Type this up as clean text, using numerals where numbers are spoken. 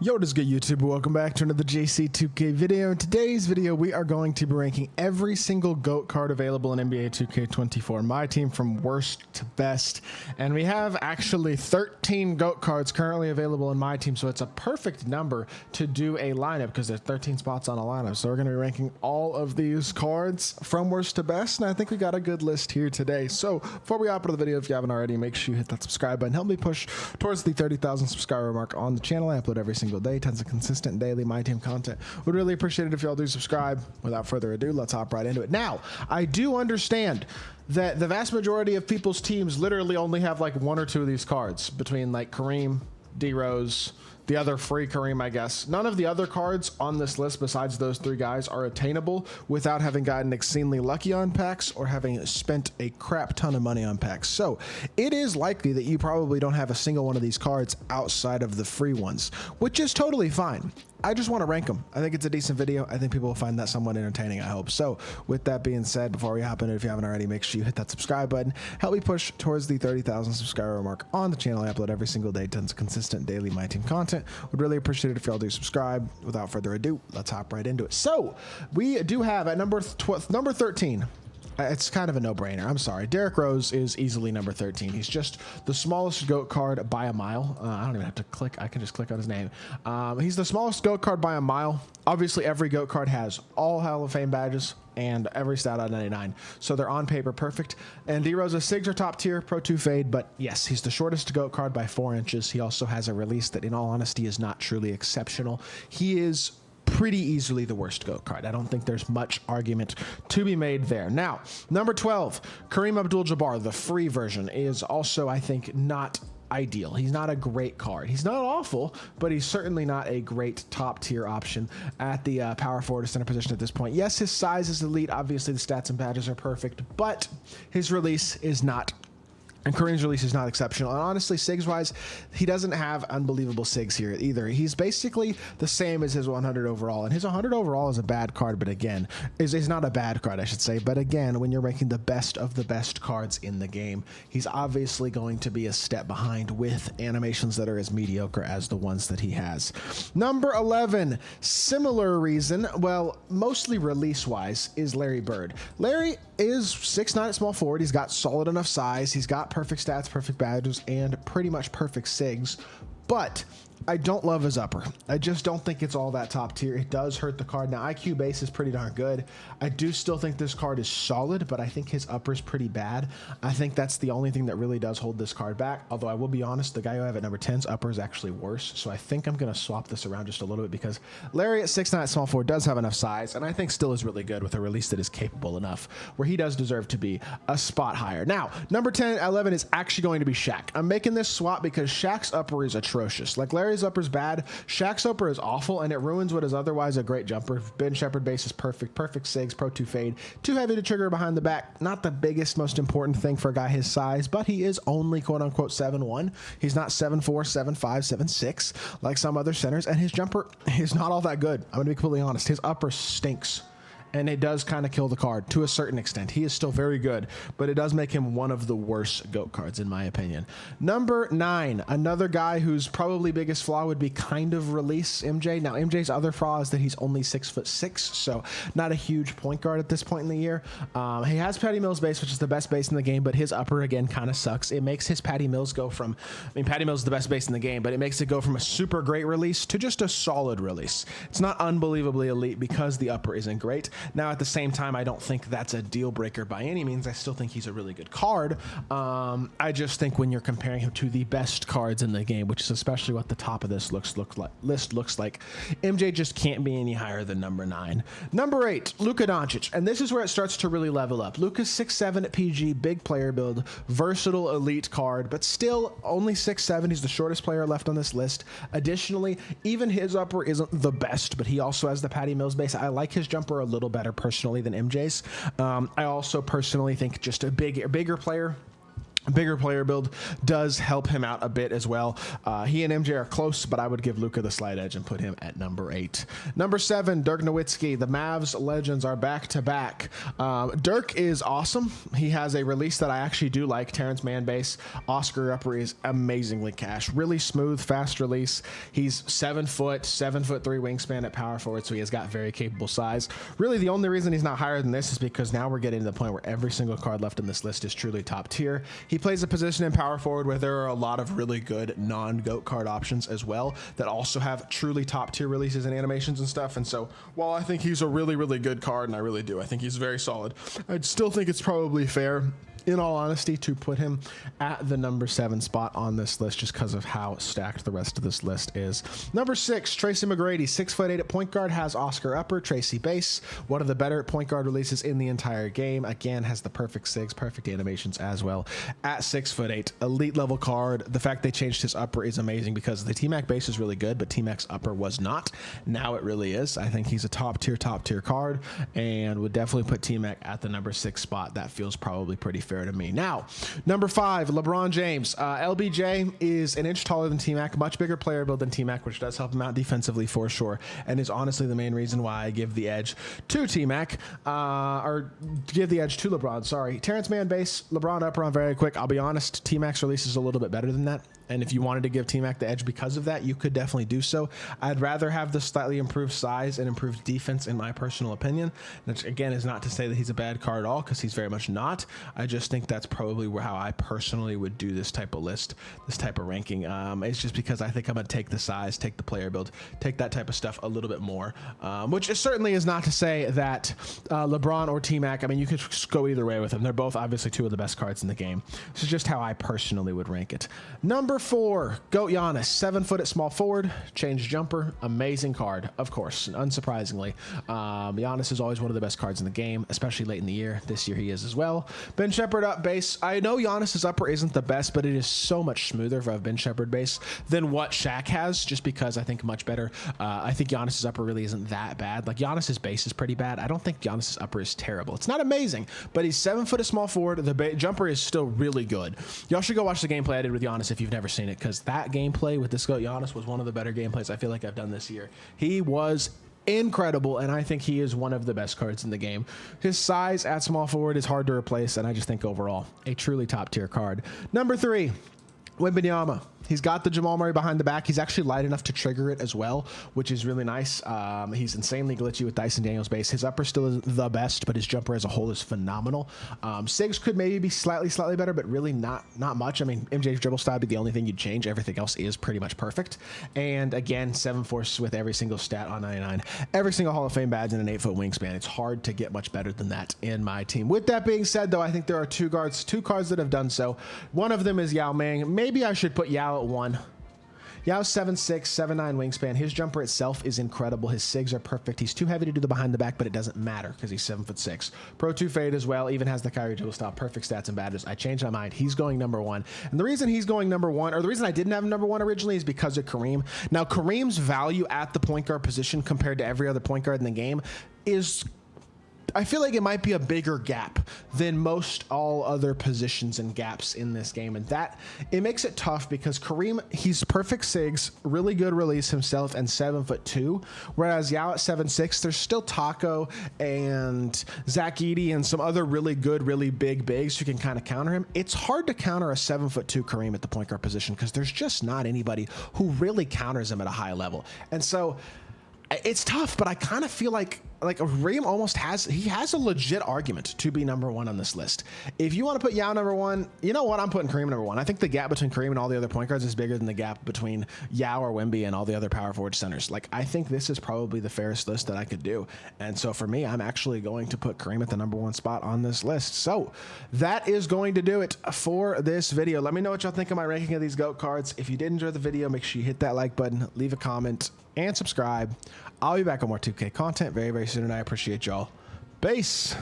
Yo, what is good, YouTube? Welcome back to another JC2K video. In today's video, we are going to be ranking every single GOAT card available in NBA 2K24 MyTEAM from worst to best. And we have actually 13 GOAT cards currently available in MyTEAM, so it's a perfect number to do a lineup because there's 13 spots on a lineup. So we're going to be ranking all of these cards from worst to best, and I think we got a good list here today. So before we hop into the video, if you haven't already, make sure you hit that subscribe button. Help me push towards the 30,000 subscriber mark on the channel. I upload every single day, tons of consistent daily MyTEAM content. Would really appreciate it if y'all do subscribe. Without further ado, let's hop right into it. Now, I do understand that the vast majority of people's teams literally only have like one or two of these cards between like Kareem, D-Rose, the other free Kareem, I guess. None of the other cards on this list besides those three guys are attainable without having gotten extremely lucky on packs or having spent a crap ton of money on packs. So it is likely that you probably don't have a single one of these cards outside of the free ones, which is totally fine. I just want to rank them. I think it's a decent video. I think people will find that somewhat entertaining, I hope. So with that being said, before we hop into it, if you haven't already, make sure you hit that subscribe button. Help me push towards the 30,000 subscriber mark on the channel. I upload every single day, tons of consistent daily MyTEAM content. Would really appreciate it if y'all do subscribe. Without further ado, let's hop right into it. So we do have at number 13, it's kind of a no-brainer. I'm sorry. Derrick Rose is easily number 13. He's just the smallest GOAT card by a mile. I don't even have to click. I can just click on his name. He's the smallest GOAT card by a mile. Obviously, every GOAT card has all Hall of Fame badges and every stat out of 99. So they're on paper perfect. And D-Rose's SIGs are top tier, Pro 2 fade, but yes, he's the shortest GOAT card by 4 inches. He also has a release that, in all honesty, is not truly exceptional. He is pretty easily the worst GOAT card. I don't think there's much argument to be made there. Now, number 12, Kareem Abdul-Jabbar, the free version, is also, I think, not ideal. He's not a great card. He's not awful, but he's certainly not a great top tier option at the power forward or center position at this point. Yes, his size is elite. Obviously, the stats and badges are perfect, but his release is not. And Kareem's release is not exceptional. And honestly, SIGs-wise, he doesn't have unbelievable SIGs here either. He's basically the same as his 100 overall. And his 100 overall is a bad card, but again, is not a bad card, I should say. But again, when you're ranking the best of the best cards in the game, he's obviously going to be a step behind with animations that are as mediocre as the ones that he has. Number 11, similar reason, well, mostly release-wise, is Larry Bird. Larry is 6'9" at small forward. He's got solid enough size. He's got perfect stats, perfect badges, and pretty much perfect SIGs, but I don't love his upper. I just don't think it's all that top tier. It does hurt the card. Now, IQ base is pretty darn good. I do still think this card is solid, but I think his upper is pretty bad. I think that's the only thing that really does hold this card back. Although I will be honest, the guy who I have at number 10's upper is actually worse. So I think I'm going to swap this around just a little bit because Larry at 6'9" at small forward does have enough size, and I think still is really good with a release that is capable enough where he does deserve to be a spot higher. Now, number 10, 11 is actually going to be Shaq. I'm making this swap because Shaq's upper is atrocious. Like Larry's upper is bad, Shaq's upper is awful, and it ruins what is otherwise a great jumper. Ben Shepherd base is perfect, perfect SIGs, Pro 2 fade, too heavy to trigger behind the back. Not the biggest, most important thing for a guy his size, but he is only quote-unquote 7'1". He's not 7'4", 7'5", 7'6", like some other centers, and his jumper is not all that good. I'm going to be completely honest. His upper stinks. And it does kind of kill the card to a certain extent. He is still very good, but it does make him one of the worst GOAT cards, in my opinion. Number 9, another guy whose probably biggest flaw would be kind of release, MJ. Now, MJ's other flaw is that he's only 6'6", so not a huge point guard at this point in the year. He has Patty Mills base, which is the best base in the game, but his upper, again, kind of sucks. It makes his Patty Mills go from, I mean, Patty Mills is the best base in the game, but it makes it go from a super great release to just a solid release. It's not unbelievably elite because the upper isn't great. Now, at the same time, I don't think that's a deal breaker by any means. I still think he's a really good card. I just think when you're comparing him to the best cards in the game, which is especially what the top of this list looks like, MJ just can't be any higher than number 9. Number 8, Luka Doncic, and this is where it starts to really level up. Luka's 6'7" at PG, big player build, versatile elite card, but still only 6'7". He's the shortest player left on this list. Additionally, even his upper isn't the best, but he also has the Patty Mills base. I like his jumper a little better personally than MJ's. I also personally think just a bigger player bigger player build does help him out a bit as well. He and MJ are close, but I would give Luka the slight edge and put him at number 8. Number 7, Dirk Nowitzki. The Mavs legends are back to back. Dirk is awesome. He has a release that I actually do like. Terrence Mann base. Oscar upper is amazingly cash. Really smooth, fast release. He's 7 foot, 7'3" wingspan at power forward, so he has got very capable size. Really, the only reason he's not higher than this is because now we're getting to the point where every single card left in this list is truly top tier. He plays a position in power forward where there are a lot of really good non-GOAT card options as well that also have truly top tier releases and animations and stuff. And so while I think he's a really, really good card, and I really do, I think he's very solid, I still think it's probably fair, in all honesty, to put him at the number 7 spot on this list just because of how stacked the rest of this list is. Number 6, Tracy McGrady, 6'8" at point guard, has Oscar upper, Tracy base, one of the better point guard releases in the entire game. Again, has the perfect SIGs, perfect animations as well at 6'8". Elite level card. The fact they changed his upper is amazing because the T-Mac base is really good, but T-Mac's upper was not. Now it really is. I think he's a top tier card and would definitely put T-Mac at the number 6 spot. That feels probably pretty fair to me. Now, number 5, LeBron James. LBJ is an inch taller than T-Mac, much bigger player build than T-Mac, which does help him out defensively for sure, and is honestly the main reason why I give the edge to T-Mac, or give the edge to LeBron, sorry. Terrence Mann base, LeBron upper on very quick. I'll be honest, T-Mac's release is a little bit better than that. And if you wanted to give T-Mac the edge because of that, you could definitely do so. I'd rather have the slightly improved size and improved defense, in my personal opinion. Which, again, is not to say that he's a bad card at all, because he's very much not. I just think that's probably how I personally would do this type of list, this type of ranking. It's just because I think I'm going to take the size, take the player build, take that type of stuff a little bit more. Which certainly is not to say that LeBron or T-Mac, I mean, you could go either way with them. They're both obviously 2 of the best cards in the game. This is just how I personally would rank it. Number 4, GOAT Giannis, 7 foot at small forward, change jumper, amazing card, of course, unsurprisingly. Giannis is always one of the best cards in the game, especially late in the year. This year he is as well. Ben Shepherd up base. I know Giannis's upper isn't the best, but it is so much smoother for a Ben Shepherd base than what Shaq has, just because I think much better. I think Giannis's upper really isn't that bad. Like, Giannis's base is pretty bad. I don't think Giannis's upper is terrible. It's not amazing, but he's 7 foot at small forward. The jumper is still really good. Y'all should go watch the gameplay I did with Giannis if you've never seen it, because that gameplay with this GOAT Giannis was one of the better gameplays I feel like I've done this year. He was incredible, and I think he is one of the best cards in the game. His size at small forward is hard to replace, and I just think overall a truly top tier card. Number 3, Wembanyama. He's got the Jamal Murray behind the back. He's actually light enough to trigger it as well, which is really nice. He's insanely glitchy with Dyson Daniels base. His upper still is the best, but his jumper as a whole is phenomenal. SIGs could maybe be slightly better, but really not much. I mean, MJ's dribble style would be the only thing you'd change. Everything else is pretty much perfect. And again, 7 force with every single stat on 99. Every single Hall of Fame badge and an 8 foot wingspan. It's hard to get much better than that in my team. With that being said, though, I think there are two cards that have done so. One of them is Yao Ming. Maybe I should put Yao at 1. Yao's 7'6", 7'9" wingspan. His jumper itself is incredible. His SIGs are perfect. He's too heavy to do the behind the back, but it doesn't matter because he's 7'6". Pro 2 fade as well. Even has the Kyrie dribble style. Perfect stats and badges. I changed my mind. He's going number 1. And the reason he's going number 1, or the reason I didn't have him number 1 originally, is because of Kareem. Now, Kareem's value at the point guard position compared to every other point guard in the game is, I feel like it might be a bigger gap than most all other positions and gaps in this game. And that, it makes it tough because Kareem, he's perfect SIGs, really good release himself, and 7'2". Whereas Yao at 7'6", there's still Taco and Zach Edey and some other really good, really big bigs who can kind of counter him. It's hard to counter a 7'2" Kareem at the point guard position because there's just not anybody who really counters him at a high level. And so it's tough, but I kind of feel like Kareem almost has a legit argument to be number 1 on this list. If you want to put Yao number 1, you know what? I'm putting Kareem number 1. I think the gap between Kareem and all the other point guards is bigger than the gap between Yao or Wemby and all the other power forward centers. Like, I think this is probably the fairest list that I could do. And so for me, I'm actually going to put Kareem at the number 1 spot on this list. So that is going to do it for this video. Let me know what y'all think of my ranking of these GOAT cards. If you did enjoy the video, make sure you hit that like button, leave a comment, and subscribe. I'll be back on more 2K content very, very soon, and I appreciate y'all. Peace.